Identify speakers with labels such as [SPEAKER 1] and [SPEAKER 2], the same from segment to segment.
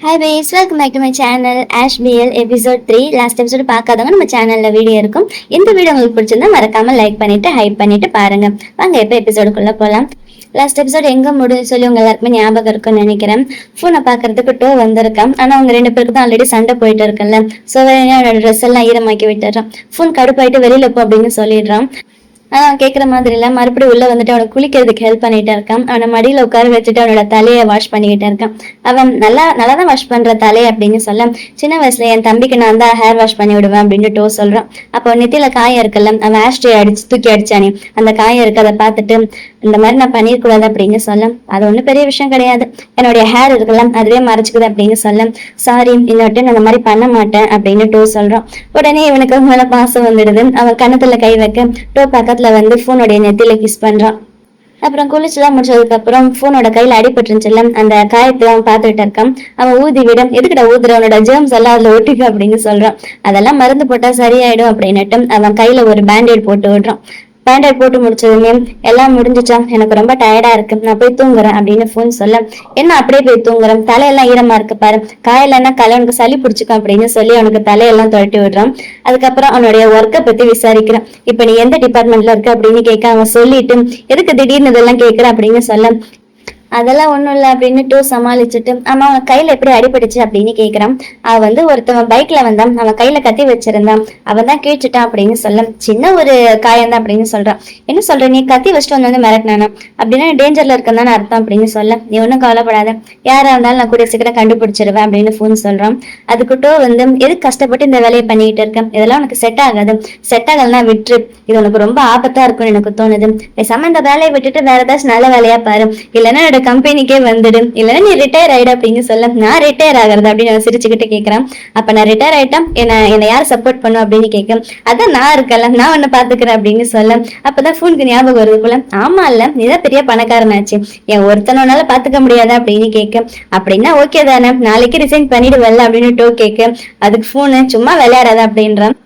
[SPEAKER 1] Hi baes, welcome back to my channel AshBL episode 3. Last episode பார்க்காதவங்க நம்ம சேனலில் video இருக்கும். இந்த வீடியோ உங்களுக்கு பிடிச்சிருந்தா மறக்காம லைக் பண்ணிட்டு ஹைப் பண்ணிட்டு பாருங்க. வாங்க இப்போ எபிசோடுக்குள்ள போகலாம். லாஸ்ட் எபிசோட் எங்க முடிஞ்சு சொல்லி உங்க எல்லாருக்குமே ஞாபகம் இருக்குன்னு நினைக்கிறேன். ஃபோனை பாக்குறதுக்கு டோ வந்திருக்கான். ஆனா அவங்க ரெண்டு பேருக்கு தான் ஆல்ரெடி சண்டை போயிட்டு இருக்குல்ல. ஸோ அவனோட ட்ரெஸ் எல்லாம் ஈரமாக்கி விட்டுறான். ஃபோன் கடுப்பாயிட்டு வெளியில போ அப்படின்னு சொல்லிடுறான். கேட்குற மாதிரி இல்லை. மறுபடியும் உள்ள வந்துட்டு அவனை குளிக்கிறதுக்கு ஹெல்ப் பண்ணிட்டு இருக்கான். அவனை மடியில உட்கார வச்சுட்டு அவனோட தலையை வாஷ் பண்ணிக்கிட்டு இருக்கான். அவன் நல்லா தான் வாஷ் பண்ற தலையை அப்படின்னு சொல்ல, சின்ன வயசுல என் தம்பிக்கு நான் தான் ஹேர் வாஷ் பண்ணி விடுவேன் அப்படின்னு டோ சொல்றான். அப்போ நெத்தியில காயம் இருக்குல்ல, அவன் ஆஷ்ட்ரே தூக்கி அடிச்சானே, அந்த காயம் இருக்கு. அதை பார்த்துட்டு இந்த மாதிரி நான் பண்ணிருக்கூடாது அப்படின்னு சொல்ல, அது ஒன்றும் பெரிய விஷயம் கிடையாது, என்னுடைய ஹேர் இருக்குல்ல அதுவே மறைச்சிக்குது அப்படின்னு சொல்ல, சாரி இன்னொட்டு நான் அந்த மாதிரி பண்ண மாட்டேன் அப்படின்னு டோ சொல்றான். உடனே இவனுக்கு மேல பாசம் வந்துடுது. அவன் கணத்துல கை வைக்க டோ பக்கத்துல வந்து போனோட நெத்தியில கிஸ் பண்றான். அப்புறம் குளிச்சுலாம் முடிச்சதுக்கு அப்புறம் போனோட கையில அடிபட்டுருச்சுல, அந்த காயத்தை அவன் பார்த்துட்டு இருக்கான். அவன் ஊதி விட, எதுக்கிட்ட ஊதுற, அவனோட ஜெர்ம்ஸ் எல்லாம் அதுல ஒட்டிக்கும் அப்படின்னு சொல்றான். அதெல்லாம் மருந்து போட்டா சரியாயிடும் அப்படின்னுட்டு அவன் கையில ஒரு பேண்டேட் போட்டு விடுறான். பேண்டேட் போட்டு முடிச்சதுமே எல்லாம் முடிஞ்சிச்சா, எனக்கு ரொம்ப டயர்டா இருக்கு, நான் போய் தூங்குறேன் அப்படின்னு போன் சொல்ல, என்ன அப்படியே போய் தூங்குறேன், தலையெல்லாம் ஈரமா இருக்கு பாரு, காயிலன்னா உனக்கு சளி பிடிச்சிக்கும் அப்படின்னு சொல்லி அவனுக்கு தலையெல்லாம் துரட்டி விடுறான். அதுக்கப்புறம் அவனுடைய ஒர்க்கை பத்தி விசாரிக்கிறான். இப்ப நீ எந்த டிபார்ட்மெண்ட்ல இருக்க அப்படின்னு கேட்க, அவன் சொல்லிட்டு எதுக்கு திடீர்னு இதெல்லாம் கேட்கிற அப்படின்னு சொல்ல, அதெல்லாம் ஒண்ணும் இல்லை அப்படின்னு டூ சமாளிச்சுட்டு, ஆமா அவன் கையில எப்படி அடிபட்டுச்சு அப்படின்னு கேக்குறான். அவன் வந்து ஒருத்தவன் பைக்ல வந்தான், அவன் கையில கத்தி வச்சிருந்தான், அவன் தான் கீழ்ச்சிட்டான் அப்படின்னு சொல்ல, சின்ன ஒரு காயம் தான் அப்படின்னு சொல்றான். என்ன சொல்ற, நீ கத்தி வச்சுட்டு வந்து மிரட்டினானா அப்படின்னா டேஞ்சர்ல இருக்கந்தானே அர்த்தம் அப்படின்னு சொல்ல, நீ ஒன்னும் கவலைப்படாத, யாரா இருந்தாலும் நான் கூடிய சீக்கிரம் கண்டுபிடிச்சிருவேன் அப்படின்னு போன் சொல்றான். அதுக்கிட்டோ வந்து எதுக்கு கஷ்டப்பட்டு இந்த வேலையை பண்ணிட்டு இருக்கேன், இதெல்லாம் உனக்கு செட் ஆகாது, செட் ஆகலன்னா விட்டுரு, இது உனக்கு ரொம்ப ஆபத்தா இருக்கும்னு எனக்கு தோணுது, பேசாம இந்த வேலையை விட்டுட்டு வேற ஏதாச்சும் நல்ல வேலையா பாரு, இல்லைன்னா கம்பெனிக்கே வந்துடு, இல்லைன்னா நீ ரிட்டையர் ஆயிடு அப்படின்னு சொல்ல, நான் ரிட்டையர் ஆகிறது அப்படின்னு சிரிச்சுக்கிட்டு கேட்கறான். அப்ப நான் ரிட்டையர் ஆயிட்டா என்ன யார் சப்போர்ட் பண்ணும் அப்படின்னு கேட்க, அதான் நான் இருக்கல, நான் உன்னை பாத்துக்கிறேன் அப்படின்னு சொல்ல, அப்பதான் போனுக்கு ஞாபகம் வருது போல, ஆமா இல்ல நீதான் பெரிய பணக்காரனாச்சு, என் ஒருத்தனால பாத்துக்க முடியாதா அப்படின்னு கேட்க, அப்படின்னா ஓகே தானே, நாளைக்கு ரிசைன் பண்ணிடுவல்ல அப்படின்னு டோ கேட்க, அதுக்கு போனு சும்மா விளையாடாத அப்படின்றான்.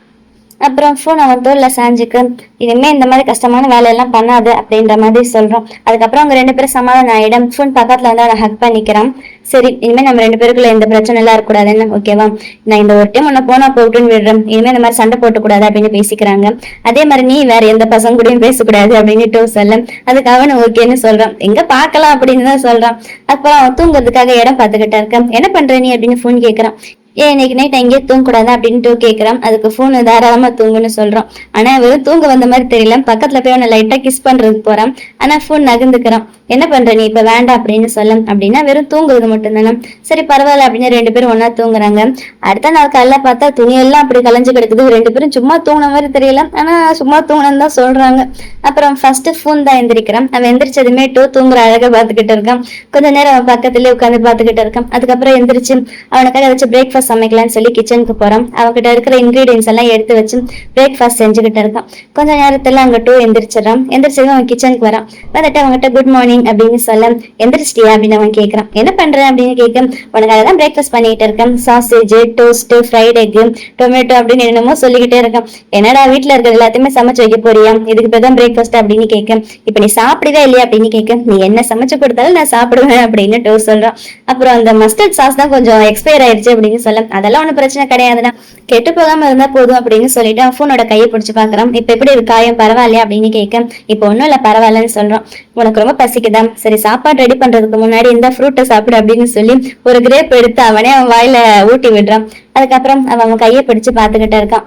[SPEAKER 1] அப்புறம் போன் அவன் தோல்ல சாஞ்சுக்கு, இனிமே இந்த மாதிரி கஷ்டமான வேலையெல்லாம் பண்ணாது அப்படின்ற மாதிரி சொல்றோம். அதுக்கப்புறம் அவங்க ரெண்டு பேரும் சமாதானம் ஆயிடும். போன் பக்கத்துல வந்து அவனை ஹக் பண்ணிக்கிறான். சரி இனிமே நம்ம ரெண்டு பேருக்குள்ள எந்த பிரச்சனை எல்லாம் இருக்கக்கூடாதுன்னு, ஓகேவா, நான் இந்த ஒரு டைம் உன்ன போனா போட்டுன்னு விடுறேன், இனிமே இந்த மாதிரி சண்டை போட்டுக்கூடாது அப்படின்னு பேசிக்கிறாங்க. அதே மாதிரி நீ வேற எந்த பசங்க கூடயும் பேசக்கூடாது அப்படின்னுட்டு சொல்ல, அதுக்கு அவனு ஓகேன்னு சொல்றான். எங்க பாக்கலாம் அப்படின்னு தான் சொல்றான். அப்புறம் அவன் தூங்குறதுக்காக இடம் பார்த்துக்கிட்டா இருக்க, என்ன பண்ற நீ அப்படின்னு போன் கேட்கறான். ஏன் இன்னைக்கு நைட் எங்கேயே தூங்கக்கூடாது அப்படின்ட்டு கேட்கறான். அதுக்கு போன் தாராளமா தூங்குன்னு சொல்றான். ஆனா வெறும் தூங்க வந்த மாதிரி தெரியல, பக்கத்துல போய் அவனை லைட்டா கிஸ் பண்றதுக்கு போறான். ஆனா போன் நகர்ந்துக்கிறான். என்ன பண்ற நீ இப்ப வேண்டாம் அப்படின்னு சொல்ல, அப்படின்னா வெறும் தூங்குறது மட்டும் தானே, சரி பரவாயில்ல அப்படின்னு ரெண்டு பேரும் ஒன்னா தூங்குறாங்க. அடுத்த நாள் காலைல பார்த்தா துணியெல்லாம் அப்படி கலைஞ்சு கிடக்குது. ரெண்டு பேரும் சும்மா தூங்கின மாதிரி தெரியல, ஆனா சும்மா தூங்கணும்னு தான் சொல்றாங்க. அப்புறம் ஃபர்ஸ்ட் போன் தான் எந்திரிக்கிறான். அவன் எந்திரிச்சதுமே டோ தூங்குற அழகா பாத்துக்கிட்டு இருக்கான். கொஞ்ச நேரம் அவன் பக்கத்துலயே உட்காந்து பாத்துக்கிட்டு இருக்கான். அதுக்கப்புறம் எந்திரிச்சு அவனுக்காக வச்சு பிரேக்ஃபாஸ்ட் சமைக்கலாம்னு சொல்லி கிச்சனுக்கு போறான். அவன்கிட்ட இருக்கிற இன்கிரீடியன்ஸ் எல்லாம் எடுத்து வச்சு பிரேக்ஃபாஸ்ட் செஞ்சுக்கிட்டு இருக்கான். கொஞ்ச நேரத்துல அங்க டோ எந்திரிச்சிடறான். எந்திரிச்சதும் அவன் கிச்சனுக்கு வரான். வந்துட்டு அவங்ககிட்ட குட் மார்னிங் அப்படின்னு சொல்ல, எந்திரிச்சிட்டியா அப்படின்னு அவன் கேட்கறான். என்ன பண்ற அப்படின்னு கேட்க, உனக்கு அதான் பிரேக்ஃபாஸ்ட் பண்ணிட்டு இருக்கேன், sausage, toast, fried egg, tomato அப்படின்னு என்னமோ சொல்லிக்கிட்டே இருக்கான். என்னடா வீட்டுல இருக்கிறது எல்லாத்தையுமே சமைச்சு வைக்க போறியா, இதுக்கு இப்பதான் பிரேக்ஃபாஸ்ட் அப்படின்னு கேட்க, இப்ப நீ சாப்பிடுவே இல்லையா அப்படின்னு கேட்க, நீ என்ன சமைச்சு கொடுத்தாலும் நான் சாப்பிடுவேன் அப்படின்னு டோ சொல்றான். அப்புறம் அந்த மஸ்டர்ட் சாஸ் தான் கொஞ்சம் எக்ஸ்பயர் ஆயிடுச்சு அப்படின்னு சொல்ல, அதெல்லாம் ஒன்னும் பிரச்சனை கிடையாதுன்னா, கெட்டு போகாம இருந்தா போதும் அப்படின்னு சொல்லிட்டு போனோட கையை பிடிச்சு பாக்குறான். இப்ப எப்படி ஒரு காயம் பரவாயில்லையா அப்படின்னு கேட்க, இப்ப ஒன்னும் இல்ல பரவாயில்லன்னு சொல்றான். உனக்கு ரொம்ப பசிக்குதான், சரி சாப்பாடு ரெடி பண்றதுக்கு முன்னாடி இந்த ஃப்ரூட்டை சாப்பிடு அப்படின்னு சொல்லி ஒரு கிரேப் எடுத்து அவனே அவன் வாயில ஊட்டி விடுறான். அதுக்கப்புறம் அவன் கையை பிடிச்சு பாத்துக்கிட்டு இருக்கான்.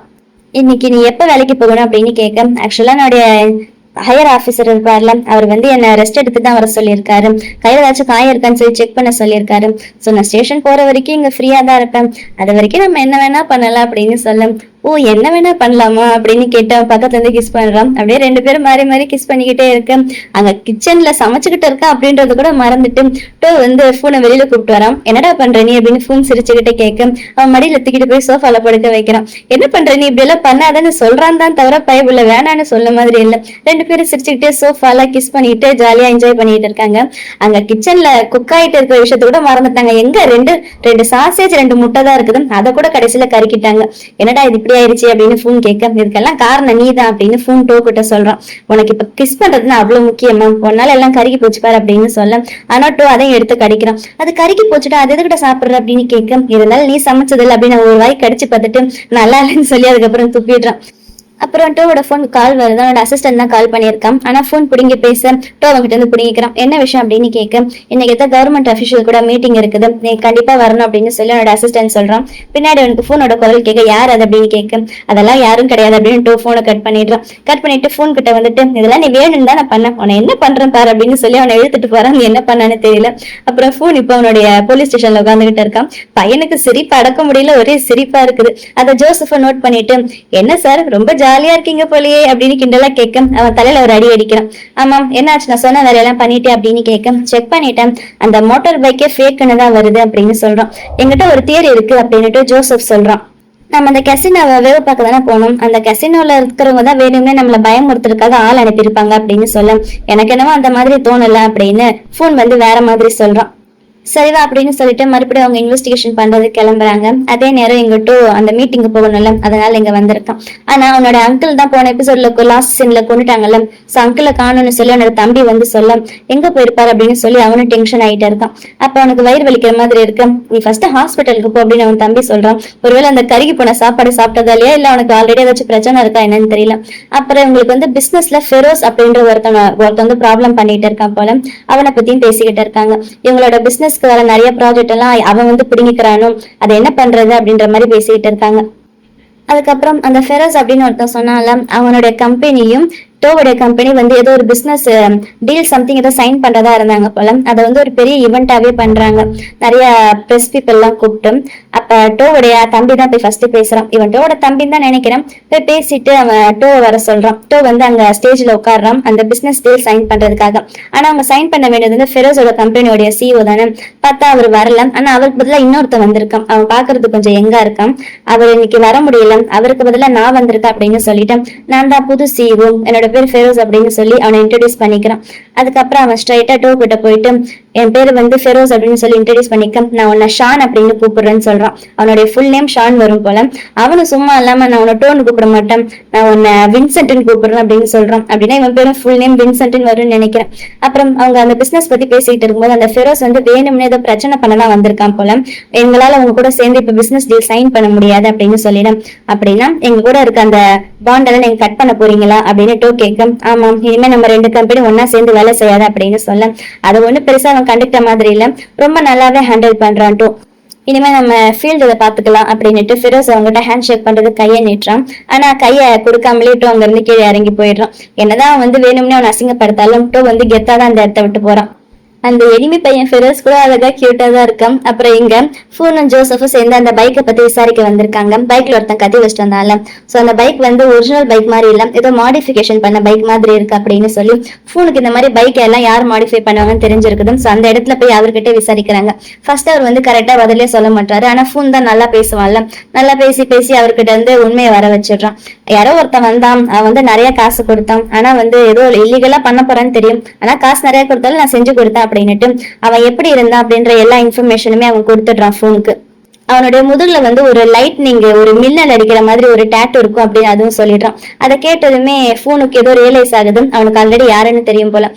[SPEAKER 1] இன்னைக்கு நீ எப்ப வேலைக்கு போகணும் அப்படின்னு கேட்க, ஆக்சுவலா என்னுடைய ஹையர் ஆபீசர் இருப்பார்ல, அவர் வந்து என்ன ரெஸ்ட் எடுத்து தான் வர சொல்லியிருக்காரு, கையில ஏதாச்சும் காயம் இருக்கான்னு சொல்லி செக் பண்ண சொல்லியிருக்காரு. ஸோ நான் ஸ்டேஷன் போற வரைக்கும் இங்க ஃப்ரீயா தான் இருப்பேன், அது வரைக்கும் நம்ம என்ன வேணா பண்ணலாம் அப்படின்னு சொல்ல, ஓ என்ன வேணா பண்ணலாமா அப்படின்னு கேட்டு பக்கத்துல இருந்து கிஸ் பண்றான். அப்படியே ரெண்டு பேரும் மாறி மாறி கிஸ் பண்ணிக்கிட்டே இருக்கு. அங்க கிச்சன்ல சமைச்சுக்கிட்டு இருக்கா அப்படின்றது கூட மறந்துட்டு டோ வந்து போனை வெளியில கூப்பிட்டு வரான். என்னடா பண்ற நீ அப்படின்னு போன் சிரிச்சுக்கிட்டே கேட்க, அவன் மடியில தூக்கிட்டு போய் சோஃபால படுக்க வைக்கிறான். என்ன பண்ற நீ இப்படி எல்லாம் பண்ணாதான்னு சொல்றான் தான் தவிர பயபுள்ள வேணான்னு சொல்ல மாதிரி இல்லை. ரெண்டு பேரும் சிரிச்சுக்கிட்டே சோஃபால கிஸ் பண்ணிட்டு ஜாலியா என்ஜாய் பண்ணிட்டு இருக்காங்க. அங்க கிச்சன்ல குக் ஆயிட்டு இருக்கிற விஷயத்த கூட மறந்துட்டாங்க. எங்க ரெண்டு சாசேஜ் 2 முட்டை தான் இருக்குது, அதை கூட கடைசியில கறிக்கிட்டாங்க. என்னடா இது இப்படி ஆயிடுச்சு அப்படின்னு ஃபோன் கேட்க, இதுக்கெல்லாம் காரணம் நீ தான் அப்படின்னு ஃபோன் டோ கிட்ட சொல்றான். உனக்கு இப்ப கிஸ் பண்றதுன்னா அவ்வளவு முக்கியமா, உன்னால எல்லாம் கருகி போச்சு பாரு அப்படின்னு சொல்ல, ஆனா டோ அதையும் எடுத்து கடிக்கிறான். அது கருகி போச்சுட்டா அது எதுக்கிட்ட சாப்பிடுற அப்படின்னு கேட்க, இருந்தாலும் நீ சமைச்சதில்ல அப்படின்னு ஒரு வாய் கடிச்சு பார்த்துட்டு நல்லா இல்லைன்னு சொல்லி அதுக்கப்புறம் துப்பிடுறான். அப்புறம் டோவோட ஃபோன் கால் வருது. அவனோட அசிஸ்டன்ட் தான் கால் பண்ணியிருக்கான். ஆனா ஃபோன் பிடிங்கி பேச டோ அவங்ககிட்ட இருந்து பிடிங்கிக்கிறான். என்ன விஷயம் அப்படின்னு கேட்க, இன்னைக்கு ஏதாவது கவர்மெண்ட் அபிஷியல் கூட மீட்டிங் இருக்குது, நீ கண்டிப்பா வரணும் அப்படின்னு சொல்லி அவனோட அசிஸ்டன்ட் சொல்றான். பின்னாடி அவனுக்கு ஃபோனோட குரல் கேட்க, யார் அது அப்படின்னு கேட்க, அதெல்லாம் யாரும் கிடையாது அப்படின்னு டோ ஃபோனை கட் பண்ணிடுறான். கட் பண்ணிட்டு ஃபோன் கிட்ட வந்துட்டு, இதெல்லாம் நீ வேணும்னு தான் நான் பண்ணேன், உன்னை என்ன பண்றேன் பாரு அப்படின்னு சொல்லி அவனை இழுத்துட்டு போறான். நீ என்ன பண்ணான்னு தெரியல. அப்புறம் ஃபோன் இப்போ அவனுடைய போலீஸ் ஸ்டேஷன்ல உட்காந்துகிட்டு இருக்கான். பையனுக்கு சிரிப்பு அடக்க முடியல, ஒரே சிரிப்பா இருக்குது. அதை ஜோசப் நோட் பண்ணிட்டு, என்ன சார் ரொம்ப ஜாலியா இருக்கீங்க போலயே அப்படின்னு கிண்டலா கேட்க, அவன் தலையில ஒரு அடி அடிக்கிறான். ஆமாம் என்னாச்சு, நான் சொன்ன வேலையெல்லாம் பண்ணிட்டேன் அப்படின்னு கேட்க, செக் பண்ணிட்டேன், அந்த மோட்டார் பைக்கே ஃபேக்குன்னு தான் வருது அப்படின்னு சொல்றான். என்கிட்ட ஒரு தியரி இருக்கு அப்படின்னுட்டு ஜோசப் சொல்றான். நம்ம அந்த கசினோவை வேவு பார்க்க தானே போனோம், அந்த கசினோல இருக்கிறவங்க தான் வேணும்னே நம்மள பயமுறுத்துறதுக்காக ஆள் அனுப்பியிருப்பாங்க அப்படின்னு சொல்ல, எனக்கு என்னவோ அந்த மாதிரி தோணல அப்படின்னு ஃபோன் வந்து வேற மாதிரி சொல்றான். சரிவா அப்படின்னு சொல்லிட்டு மறுபடியும் அவங்க இன்வெஸ்டிகேஷன் பண்றது கிளம்புறாங்க. அதே நேரம் இங்க டூ அந்த மீட்டிங் போகணும்ல, அதனால இங்க வந்திருக்கான். ஆனா அவனோட அங்கிள் தான் போன எபிசோட்ல லாஸ்ட் சீன்ல கொண்டுட்டாங்கல்ல, சோ அங்கிளை காணும்னு சொல்லி அவனோட தம்பி வந்து சொல்ல, எங்க போயிருப்பாரு அப்படின்னு சொல்லி அவனும் டென்ஷன் ஆயிட்டே இருக்கான். அப்ப அவனுக்கு வயிறு வலிக்கிற மாதிரி இருக்கு. நீ ஃபர்ஸ்ட் ஹாஸ்பிட்டலுக்கு போ அப்படின்னு அவன் தம்பி சொல்றான். ஒருவேளை அந்த கருகி போன சாப்பாடு சாப்பிட்டதாலேயா இல்ல அவனுக்கு ஆல்ரெடி ஏதாச்சும் பிரச்சனை இருக்கா என்னன்னு தெரியல. அப்புறம் இவங்களுக்கு வந்து பிசினஸ்ல ஃபெரோஸ் அப்படின்ற ஒருத்தன் வந்து ப்ராப்ளம் பண்ணிட்டு இருக்கான் போல, அவனை பத்தியும் பேசிக்கிட்டு இருக்காங்க. இவங்களோட பிசினஸ் வர நிறைய ப்ராஜெக்ட் எல்லாம் அவன் வந்து பிடிங்கிக்கிறானோ, அதை என்ன பண்றது அப்படின்ற மாதிரி பேசிட்டு இருக்காங்க. அதுக்கப்புறம் அந்த ஃபெரோஸ் அப்படின்னு ஒருத்தன் சொன்னால, அவனுடைய கம்பெனியும் டோவுடைய கம்பெனி வந்து ஏதோ ஒரு பிசினஸ் டீல் சம்திங் ஏதோ சைன் பண்றதா இருந்தாங்க போல. அதை வந்து ஒரு பெரிய ஈவெண்டாவே பண்றாங்க, நிறைய பிரஸ் பீப்புள் எல்லாம் கூப்பிட்டு. அப்ப டோவுடைய தம்பி தான் போய் ஃபர்ஸ்ட் பேசுறான். இவன் டோவோட தம்பின்னு தான் நினைக்கிறேன். போய் பேசிட்டு அவன் டோ வர சொல்றான். டோ வந்து அங்க ஸ்டேஜ்ல உட்காடுறான் அந்த பிசினஸ் டீல் சைன் பண்றதுக்காக. ஆனா அவங்க சைன் பண்ண வேண்டியது வந்து ஃபெரோஸோட கம்பெனியோட சிஓ தானே. பார்த்தா அவர் வரல. ஆனா அவருக்கு பதிலா இன்னொருத்த வந்திருக்கான். அவன் பாக்குறது கொஞ்சம் எங்கா இருக்கான். அவர் இன்னைக்கு வர முடியல, அவருக்கு பதிலா நான் வந்திருக்கேன் அப்படின்னு சொல்லிட்டேன். நான் தான் புது சிஓ, என்னோட பேர் ஃபெரோஸ் அப்படின்னு சொல்லி அவனை இன்ட்ரோடியூஸ் பண்ணிக்கிறான். அதுக்கப்புறம் அவன் ஸ்ட்ரைட்டா டோ கிட்ட போயிட்டு, என் பேரு வந்து ஃபெரோஸ் அப்படின்னு சொல்லி இன்ட்ரோடியூஸ் பண்ணிக்க, நான் உன்னை ஷான் அப்படின்னு கூப்பிடுறேன்னு சொல்றான். அவனுடைய ஃபுல் நேம் ஷான் வரும் போல. அவனு சும்மா இல்லாம நான் உன்னை டோன்னு கூப்பிட மாட்டேன், நான் உன்னை வின்சென்ட்னு கூப்பிடுறேன் அப்படின்னு சொல்றான். அப்படின்னா இவன் பேரும் ஃபுல் நேம் வின்சென்ட்னு வரும்னு நினைக்கிறேன். அப்புறம் அவங்க அந்த பிசினஸ் பத்தி பேசிக்கிட்டு இருக்கும்போது அந்த ஃபெரோஸ் வந்து வேணும்னே ஏதோ பிரச்சனை பண்ணதான் வந்திருக்கான் போல. எங்களால அவங்க கூட சேர்ந்து இப்ப பிசினஸ் டீல் சைன் பண்ண முடியாது அப்படின்னு சொல்லிடும். அப்படின்னா எங்க கூட இருக்க அந்த பாண்டெல்லாம் நீங்க கட் பண்ண போறீங்களா அப்படின்னு டோ கேட்க, ஆமாம் இனிமே நம்ம ரெண்டு கம்பெனி ஒன்னா சேர்ந்து வேலை செய்யாது அப்படின்னு சொல்ல, அது ஒண்ணு பெருசா அவன் கண்டுக்கிட்ட மாதிரி இல்ல, ரொம்ப நல்லாவே ஹேண்டில் பண்றான் டோ. இனிமே நம்ம ஃபீல்டுல பாத்துக்கலாம் அப்படின்னுட்டு ஃபெரோஸ் அவங்ககிட்ட ஹேண்ட் ஷேக் பண்றது கையை நீட்டுறான். ஆனா கையை கொடுக்காமலே டோ அங்க இருந்து கீழே இறங்கி போயிடுறான். என்னதான் வந்து வேணும்னே அவன் அசிங்கப்படுத்தாலும் டோ வந்து கெத்தாதான் அந்த இடத்த விட்டு போறான். அந்த எனிமி பையன் ஃபெரோஸ் கூட அழகா கியூட்டா தான் இருக்கான். அப்புறம் இங்க ஃபூனும் ஜோசஃபும் சேர்ந்து அந்த பைக்கை பத்தி விசாரிக்க வந்திருக்காங்க. பைக்ல ஒருத்தன் கத்தி வச்சுட்டு வந்தால, சோ அந்த பைக் வந்து ஒரிஜினல் பைக் மாதிரி இல்ல, ஏதோ மாடிஃபிகேஷன் பண்ண பைக் மாதிரி இருக்கு அப்படின்னு சொல்லி ஃபூனுக்கு இந்த மாதிரி பைக் எல்லாம் யார் மாடிஃபை பண்ணுவாங்கன்னு தெரிஞ்சிருக்குது. சோ அந்த இடத்துல போய் அவர்கிட்ட விசாரிக்கிறாங்க. ஃபர்ஸ்ட் அவர் வந்து கரெக்டா பதிலே சொல்ல மாட்டாரு. ஆனா ஃபூன் தான் நல்லா பேசுவான்ல, நல்லா பேசி அவர்கிட்ட இருந்து உண்மையை வர வச்சிடுறான். யாரோ ஒருத்தன் வந்தான், அவன் வந்து நிறைய காசு கொடுத்தான். ஆனா வந்து ஏதோ இல்லீகலா பண்ண போறான்னு தெரியும், ஆனா காசு நிறைய கொடுத்தாலும் நான் செஞ்சு கொடுத்தேன் அப்படின்னுட்டு அவன் எப்படி இருந்தான் அப்படின்ற எல்லா இன்ஃபர்மேஷனுமே அவன் கொடுத்துடுறான் ஃபோனுக்கு. அவனுடைய முதுகுல வந்து ஒரு லைட்னிங், ஒரு மின்னல் அடிக்கிற மாதிரி ஒரு டேட்டு இருக்கும் அப்படின்னு அதுவும் சொல்லிடுறான். அதை கேட்டதுமே ஃபோனுக்கு ஏதோ ரியலைஸ் ஆகுது, அவனுக்கு ஆல்ரெடி யாருன்னு தெரியும் போல.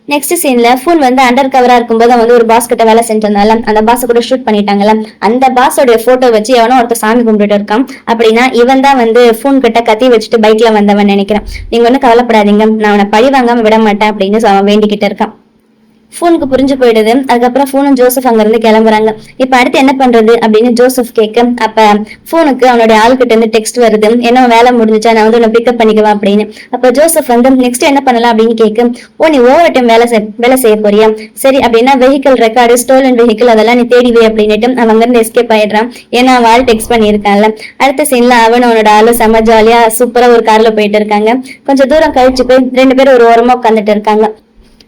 [SPEAKER 1] நெக்ஸ்ட் சீன்ல ஃபோன் வந்து அண்டர் கவரா இருக்கும்போது வந்து ஒரு பாஸ் கிட்ட வேலை செஞ்சதுனால அந்த பாஸ் கூட ஷூட் பண்ணிட்டாங்கல்ல, அந்த பாஸோட போட்டோ வச்சு எவனோ ஒருத்தர் சாமி கும்பிட்டு இருக்கான். அப்படின்னா இவன் தான் வந்து ஃபோன் கிட்ட கத்தி வச்சுட்டு பைக்ல வந்தவன் நினைக்கிறேன். நீங்க ஒன்னும் கவலைப்படாதீங்க, நான் அவனை பழி வாங்காம விட மாட்டேன் அப்படின்னு அவன் வேண்டிக்கிட்டு இருக்கான். ஃபோனுக்கு புரிஞ்சு போயிடுது. அதுக்கப்புறம் ஃபோனும் ஜோசப் அங்க இருந்து கிளம்புறாங்க. இப்ப அடுத்து என்ன பண்றது அப்படின்னு ஜோசப் கேட்க, அப்ப ஃபோனுக்கு அவனுடைய ஆள்கிட்ட இருந்து டெக்ஸ்ட் வருது, என்ன வேலை முடிஞ்சுச்சா, நான் வந்து உன்னை பிக்கப் பண்ணிக்குவேன் அப்படின்னு. அப்ப ஜோசப் வந்து நெக்ஸ்ட் என்ன பண்ணலாம் அப்படின்னு கேட்க, ஓ நீ ஓவர் டைம் வேலை செய்ய போறியா, சரி அப்படின்னா வெஹிக்கல் ரெக்கார்டு, ஸ்டோலன் வெஹிக்கல் அதெல்லாம் நீ தேடிவே அப்படின்னுட்டு அவன் அங்க இருந்து எஸ்கேப் ஆயிடுறான். ஏன்னா அவன் ஆள் டெக்ஸ்ட் பண்ணியிருக்கான்ல. அடுத்த சீன்ல அவன் அவனோட ஆளு செம்ம ஜாலியா சூப்பரா ஒரு கார்ல போயிட்டு இருக்காங்க. கொஞ்சம் தூரம் கழிச்சு போய் ரெண்டு பேரும் ஒரு ஓரமா உட்காந்துட்டு இருக்காங்க.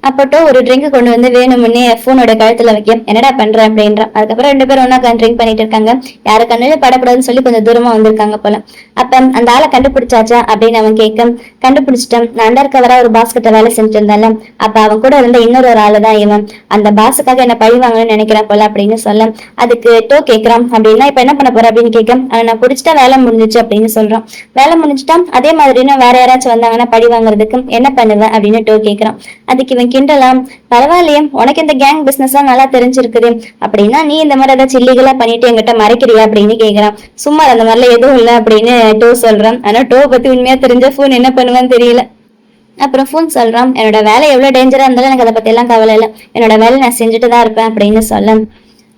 [SPEAKER 1] அப்போ ஒரு ட்ரிங்க் கொண்டு வந்து வேணும்னே போனோட கழுத்துல வைக்க என்னடா பண்ற அப்படின்றான். அதுக்கப்புறம் ரெண்டு பேரும் ஒன்னா ட்ரிங்க் பண்ணிட்டு இருக்காங்க. யாரு கண்ணில படக்கூடாதுன்னு சொல்லி கொஞ்சம் தூரமா வந்திருக்காங்க போல. அப்ப அந்த ஆளை கண்டுபிடிச்சாச்சா அப்படின்னு அவன் கேட்க, கண்டுபிடிச்சிட்டான். நான் அண்டர் கவரா ஒரு பாஸ் கிட்ட வேலை செஞ்சுட்டு இருந்தால, அப்ப அவன் கூட இருந்த இன்னொரு ஆளு தான் இவன். அந்த பாஸுக்காக என்ன பழி வாங்கணும்னு நினைக்கிறான் போல அப்படின்னு சொல்ல, அதுக்கு டோ கேட்கிறான். அப்படின்னா இப்ப என்ன பண்ண போற அப்படின்னு கேட்க, நான் பிடிச்சிட்டா வேலை முடிஞ்சிச்சு அப்படின்னு சொல்றான். வேலை முடிஞ்சுட்டான். அதே மாதிரின்னு வேற யாராச்சும் வந்தாங்கன்னா பழி வாங்குறதுக்கு என்ன பண்ணுவேன் அப்படின்னு டோ கேட்கிறான். அதுக்கு இவன் கிண்டலாம், பரவாயில்லையே உனக்கு இந்த கேங் பிசினஸ் எல்லாம் நல்லா தெரிஞ்சிருக்குது, அப்படின்னா நீ இந்த மாதிரி ஏதாச்சும் இல்லீகலா பண்ணிட்டு எங்கிட்ட மறைக்கிறியா அப்படின்னு கேக்குறான். சும்மா அந்த மாதிரிலாம் எதுவும் இல்லை அப்படின்னு டோ சொல்றான். ஆனா டோ பத்தி உண்மையா தெரிஞ்ச போன் என்ன பண்ணுவான்னு தெரியல. அப்புறம் போன் சொல்றான், என்னோட வேலை எவ்வளவு டேஞ்சரா இருந்தாலும் எனக்கு அதை பத்தி எல்லாம் கவலை இல்லை, என்னோட வேலை நான் செஞ்சுட்டு தான் இருப்பேன் அப்படின்னு சொல்ல.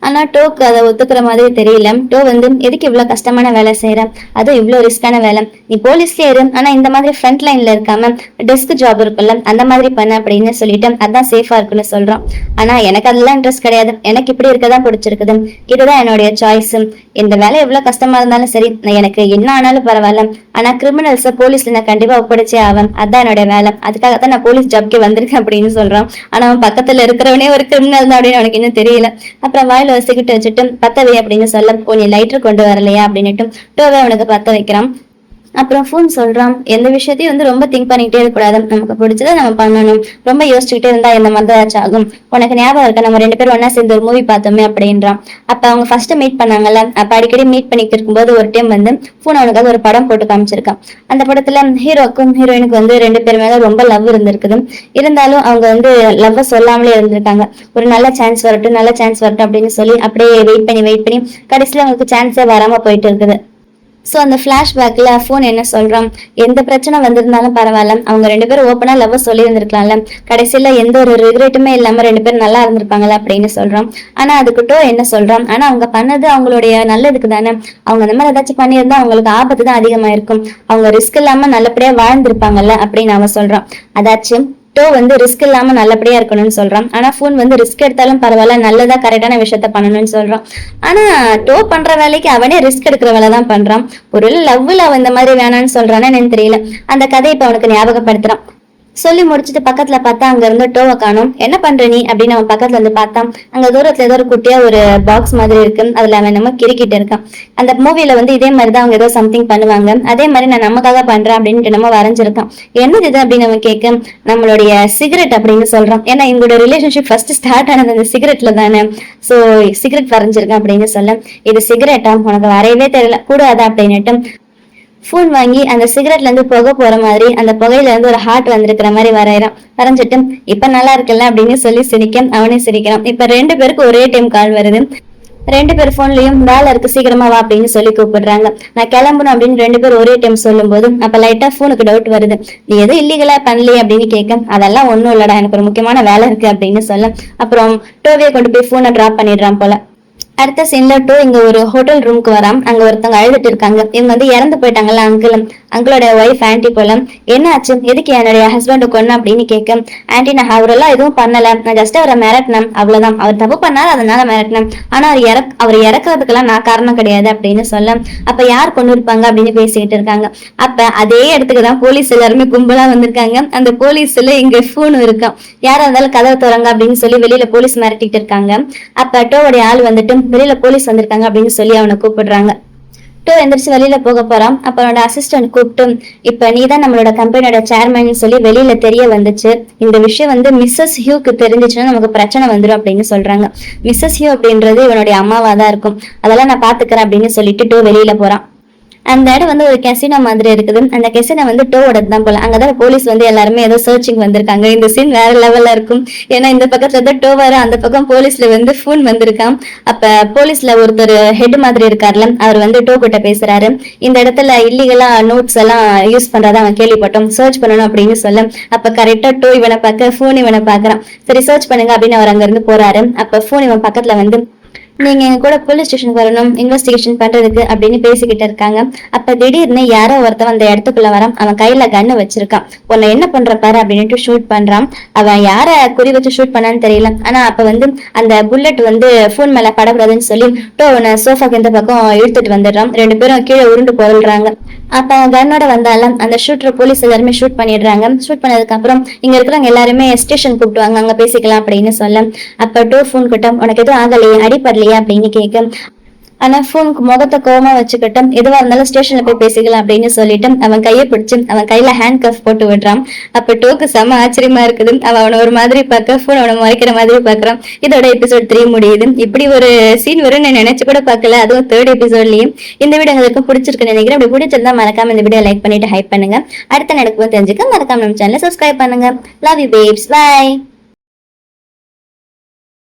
[SPEAKER 1] ஆனா டோக்கு அதை ஒத்துக்கிற மாதிரி தெரியல. டோ வந்து எதுக்கு இவ்வளவு கஷ்டமான வேலை செய்யற, அதுவும் இவ்வளவு ரிஸ்கான வேலை, நீ போலீஸ்லயே இரு, ஆனா இந்த மாதிரி ஃப்ரண்ட் லைன்ல இருக்காம டெஸ்க் ஜாப் இருக்குல்ல அந்த மாதிரி பண்ண அப்படின்னு சொல்லிட்டு அதான் சேஃபா இருக்குன்னு சொல்றான். ஆனா எனக்கு அதெல்லாம் இன்ட்ரெஸ்ட் கிடையாது, எனக்கு இப்படி இருக்கதான் பிடிச்சிருக்குது, இதுதான் என்னுடைய சாய்ஸ். இந்த வேலை எவ்வளவு கஷ்டமா இருந்தாலும் சரி, எனக்கு என்ன ஆனாலும் பரவாயில்ல, ஆனா கிரிமினல்ஸ போலீஸ்ல நான் கண்டிப்பா ஒப்படைச்சே ஆவேன், அதான் என்னுடைய வேலை, அதுக்காகத்தான் நான் போலீஸ் ஜாப்க்கே வந்திருக்கேன் அப்படின்னு சொல்றான். ஆனா அவன் பக்கத்துல இருக்கிறவனே ஒரு கிரிமினல் தான் அப்படின்னு அவனுக்கு இன்னும் தெரியல. அப்புறம் வாயில சிகிட்டு வச்சுட்டு பத்த வை அப்படின்னு சொல்ல, கொஞ்சம் லைட்டர் கொண்டு வரலையா அப்படின்னுட்டு டோவை அவனுக்கு பத்த வைக்கிறான். அப்புறம் போன் சொல்றான், எந்த விஷயத்தையும் வந்து ரொம்ப திங்க் பண்ணிக்கிட்டே இருக்கக்கூடாது, நமக்கு பிடிச்சதை நம்ம பண்ணணும், ரொம்ப யோசிச்சுக்கிட்டே இருந்தா இந்த மாதிரி தான் ஆகும். உனக்கு ஞாபகம் இருக்க நம்ம ரெண்டு பேரும் ஒன்னா சேர்ந்து ஒரு மூவி பார்த்தோமே அப்படின்றான். அப்ப அவங்க ஃபர்ஸ்ட் மீட் பண்ணாங்கல்ல, அப்ப அடிக்கடி மீட் பண்ணிட்டு இருக்கும்போது ஒரு டைம் வந்து போன் அவனுக்காக ஒரு படம் போட்டு காமிச்சிருக்கான். அந்த படத்துல ஹீரோக்கும் ஹீரோயினுக்கு வந்து ரெண்டு பேருமே ரொம்ப லவ் இருந்திருக்குது. இருந்தாலும் அவங்க வந்து லவ் சொல்லாமலே இருந்திருக்காங்க. ஒரு நல்ல சான்ஸ் வரட்டும் நல்ல சான்ஸ் வரட்டும் அப்படின்னு சொல்லி அப்படியே வெயிட் பண்ணி கடைசியில அவங்களுக்கு சான்ஸே வராம போயிட்டு இருக்குது. சோ அந்த பிளாஷ்பேக்ல போன் என்ன சொல்றான், எந்த பிரச்சனை வந்திருந்தாலும் பரவாயில்ல, அவங்க ரெண்டு பேரும் ஓப்பனா லவ் சொல்லி இருந்திருக்கலாம்ல, கடைசியில எந்த ஒரு ரிக்ரெட்டுமே இல்லாம ரெண்டு பேரும் நல்லா இருந்திருப்பாங்கல்ல அப்படின்னு சொல்றான். ஆனா அதுக்கிட்ட என்ன சொல்றான், ஆனா அவங்க பண்ணது அவங்களுடைய நல்லதுக்கு தானே, அவங்க அந்த மாதிரி ஏதாச்சும் பண்ணியிருந்தா அவங்களுக்கு ஆபத்து தான் அதிகமா இருக்கும், அவங்க ரிஸ்க் இல்லாம நல்லபடியா வாழ்ந்திருப்பாங்கல்ல அப்படின்னு அவன் சொல்றான். அதாச்சும் டோ வந்து ரிஸ்க் இல்லாம நல்லபடியா இருக்கணும்னு சொல்றான். ஆனா போன் வந்து ரிஸ்க் எடுத்தாலும் பரவாயில்ல, நல்லதா கரெக்டான விஷயத்த பண்ணணும்னு சொல்றான். ஆனா டோ பண்ற வேலைக்கு அவனே ரிஸ்க் எடுக்கிற வேலை தான் பண்றான். ஒரு லவ்ல அவன் இந்த மாதிரி வேணான்னு சொல்றான்னு எனக்கு தெரியல. அந்த கதையை இப்ப அவனுக்கு ஞாபகப்படுத்துறான். சொல்லி முடிச்சுட்டு பக்கத்துல பார்த்தா அங்க இருந்து டோவை காணும். என்ன பண்ற நீ அப்படின்னு அவன் பக்கத்துல இருந்து பார்த்தான். அங்க தூரத்துல ஏதோ ஒரு குட்டியா ஒரு பாக்ஸ் மாதிரி இருக்கு, அதுல அவன் நம்ம கிரிக்கிட்டு இருக்கான். அந்த மூவில வந்து இதே மாதிரிதான் அவங்க ஏதோ சம்திங் பண்ணுவாங்க, அதே மாதிரி நான் நமக்காக பண்றேன் அப்படின்னு நம்ம வரைஞ்சிருக்கான். என்னது இது அப்படின்னு அவன் கேட்க, நம்மளுடைய சிகரெட் அப்படின்னு சொல்றான். ஏன்னா எங்களோட ரிலேஷன்ஷிப் ஃபர்ஸ்ட் ஸ்டார்ட் ஆனது அந்த சிகரெட்ல தானே, சோ சிகரெட் வரைஞ்சிருக்கேன் அப்படின்னு சொல்ல, இது சிகரெட்டா, உனக்கு வரையவே தெரியல கூடாது அப்படின்னுட்டு போன் வாங்கி அந்த சிகரெட்ல இருந்து புகை போற மாதிரி அந்த புகையில இருந்து ஒரு ஹார்ட் வந்திருக்கிற மாதிரி வரைஞ்சிட்டு இப்ப நல்லா இருக்குல்ல அப்படின்னு சொல்லி சிரிக்க அவனே சிரிக்கிறான். இப்ப ரெண்டு பேருக்கு ஒரே டைம் கால் வருது. ரெண்டு பேர் போன்லயும் வேலை இருக்கு சீக்கிரமா வா அப்படின்னு சொல்லி கூப்பிடுறாங்க. நான் கிளம்பணும் அப்படின்னு ரெண்டு பேரும் ஒரே டைம் சொல்லும் போது அப்ப லைட்டா போனுக்கு டவுட் வருது. நீ எதுவும் இல்லீகலா பண்ணலையே அப்படின்னு கேட்க, அதெல்லாம் ஒண்ணும் இல்லடா, எனக்கு ஒரு முக்கியமான வேலை இருக்கு அப்படின்னு சொல்ல, அப்புறம் டோவியை கொண்டு போய் போனை டிராப் பண்ணிடுறான் போல. அடுத்த சீன்ல டோ இங்க ஒரு ஹோட்டல் ரூமுக்கு வரான். அங்க ஒருத்தவங்க அழுதுட்டு இருக்காங்க. இவங்க வந்து இறந்து போயிட்டாங்கல்ல அங்கிளோட ஒய்ஃப் ஆன்டி போல. என்ன ஆச்சு, எதுக்கு என்னுடைய ஹஸ்பண்ட் கொன்ன அப்படின்னு கேட்க, ஆன்டி நான் அவரெல்லாம் எதுவும் பண்ணல, நான் ஜஸ்ட் அவரை மிரட்டினேன் அவ்வளவுதான், அவர் தப்பு பண்ணாரு அதனால மிரட்டினேன், ஆனா அவர் இறக்குறதுக்கெல்லாம் நான் காரணம் கிடையாது அப்படின்னு சொல்ல, அப்ப யார் கொண்டு இருப்பாங்க அப்படின்னு பேசிக்கிட்டு இருக்காங்க. அப்ப அதே இடத்துக்குதான் போலீஸ் எல்லாருமே கும்பலா வந்திருக்காங்க. அந்த போலீஸ்ல இங்க போன் இருக்கான். யாரா இருந்தாலும் கதவை திறங்க அப்படின்னு சொல்லி வெளியில போலீஸ் மிரட்டிட்டு இருக்காங்க. அப்ப டோவுடைய ஆள் வந்துட்டு வெளியில போலீஸ் வந்திருக்காங்க அப்படின்னு சொல்லி அவனை கூப்பிடுறாங்க. டோ எந்திரிச்சு வெளியில போக போறான். அப்ப அவனோட அசிஸ்டன்ட் கூப்பிட்டு, இப்ப நீதான் நம்மளோட கம்பெனியோட சேர்மன் சொல்லி வெளியில தெரிய வந்துச்சு, இந்த விஷயம் வந்து மிஸ்ஸஸ் ஹியூக்கு தெரிஞ்சிச்சுன்னா நமக்கு பிரச்சனை வந்துடும் அப்படின்னு சொல்றாங்க. மிஸ்ஸஸ் ஹியூ அப்படின்றது இவனுடைய அம்மாவா தான் இருக்கும், அதெல்லாம் நான் பாத்துக்கிறேன் அப்படின்னு சொல்லிட்டு டோ வெளியில போறான். அந்த இடம் வந்து ஒரு கெசினோ மாதிரி இருக்குது. அந்த கெசினோ வந்து டோவோட தான் போல. அங்கதான் போலீஸ் வந்து எல்லாருமே ஏதோ சர்ச்சிங் வந்திருக்காங்க. இந்த சீன் வேற லெவல்ல இருக்கும். ஏன்னா இந்த பக்கத்துல தான் டோ வர, அந்த பக்கம் போலீஸ்ல வந்து போன் வந்திருக்கான். அப்ப போலீஸ்ல ஒருத்தர் ஹெட் மாதிரி இருக்காருல, அவர் வந்து டோ கிட்ட பேசுறாரு. இந்த இடத்துல இல்லீகலா நோட்ஸ் எல்லாம் யூஸ் பண்றதா அவன் கேள்விப்பட்டோம், சர்ச் பண்ணணும் அப்படின்னு சொல்ல, அப்ப கரெக்டா டோ இவனை பார்க்க போன் இவனை பாக்குறான். சரி சர்ச் பண்ணுங்க அப்படின்னு அவர் அங்க இருந்து போறாரு. அப்ப போன் இவன் பக்கத்துல வந்து, நீங்க எங்க கூட போலீஸ் ஸ்டேஷனுக்கு வரணும் இன்வெஸ்டிகேஷன் பண்றதுக்கு அப்படின்னு பேசிக்கிட்டு இருக்காங்க. அப்ப திடீர்னு யாரோ ஒருத்தவன் அந்த இடத்துக்குள்ள வரான். அவன் கையில கண்ணு வச்சிருக்கான். உன்னை என்ன பண்ற பாரு அப்படின்ட்டு ஷூட் பண்றான். அவன் யார குறி வச்சு ஷூட் பண்ணான்னு தெரியல. ஆனா அப்ப வந்து அந்த புல்லட் வந்து போன் மேல படக்கூடாதுன்னு சொல்லி டோ சோஃபாக்கு இந்த பக்கம் இழுத்துட்டு வந்துடுறான். ரெண்டு பேரும் கீழே உருண்டு பொருள்றாங்க. அப்ப கன்னோட வந்தாலும் அந்த ஷூட்டர் போலீஸ் எல்லாருமே ஷூட் பண்ணிடுறாங்க. ஷூட் பண்ணதுக்கு அப்புறம் இங்க இருக்கிறவங்க எல்லாருமே ஸ்டேஷன் கூப்பிட்டுவாங்க, அங்க பேசிக்கலாம் அப்படின்னு சொல்ல. அப்ப டோர் போன் கிட்ட உனக்கு எதுவும் ஆகலையே, அடிப்படலையே அப்படின்னு கேட்க, ஆனா போனுக்கு முகத்தை கோவமா வச்சுக்கிட்டு எதுவா இருந்தாலும் ஸ்டேஷன்ல போய் பேசிக்கலாம் அப்படின்னு சொல்லிட்டு அவன் கையை பிடிச்சு அவன் கையில ஹேண்ட் கஃப் போட்டு விடுறான். அப்ப டோக்கு செம ஆச்சரியமா இருக்குது. அவனை ஒரு மாதிரி பார்க்க, போன் அவனை மறைக்கிற மாதிரி பாக்குறான். இதோட எபிசோட் 3 முடியுது. இப்படி ஒரு சீன் வரும் நான் நினைச்சு கூட பார்க்கல, அதுவும் 3rd எபிசோட்லயும். இந்த வீடியோ உங்களுக்கு பிடிச்சிருக்குன்னு நினைக்கிறேன். அப்படி பிடிச்சிருந்தா மறக்காம இந்த வீடியோ லைக் பண்ணிட்டு ஹைப் பண்ணுங்க. அடுத்த நடக்கும் தெரிஞ்சுக்க மறக்காம நம்ம சேனலை சப்ஸ்கிரைப் பண்ணுங்க. Love you babes, by.